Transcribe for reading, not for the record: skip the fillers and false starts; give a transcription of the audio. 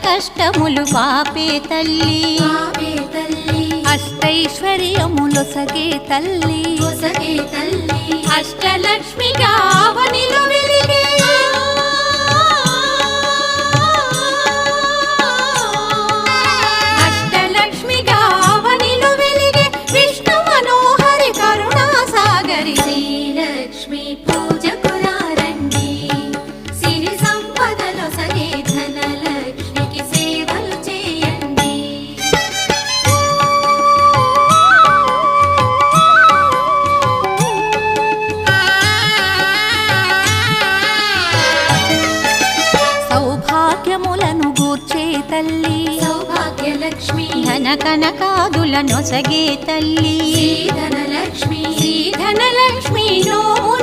కష్టములు పాపే తల్లి అష్టైశ్వర్యములొసగే తల్లి అష్టలక్ష్మిగా అవనిలో వెలిగే అష్టలక్ష్మిగా అవనిలో వెలిగే విష్ణు మనోహరి కరుణా సాగరి శ్రీలక్ష్మి పూజకు రండి సిరి సంపదలో సగే ధనలక్ష్మికి సేవలు చేయండి సౌభాగ్యములను గూర్చే తల్లి సౌభాగ్యలక్ష్మి ధన కనకాదుల నొసగే తల్లి ధనలక్ష్మి ధనలక్ష్మి నోము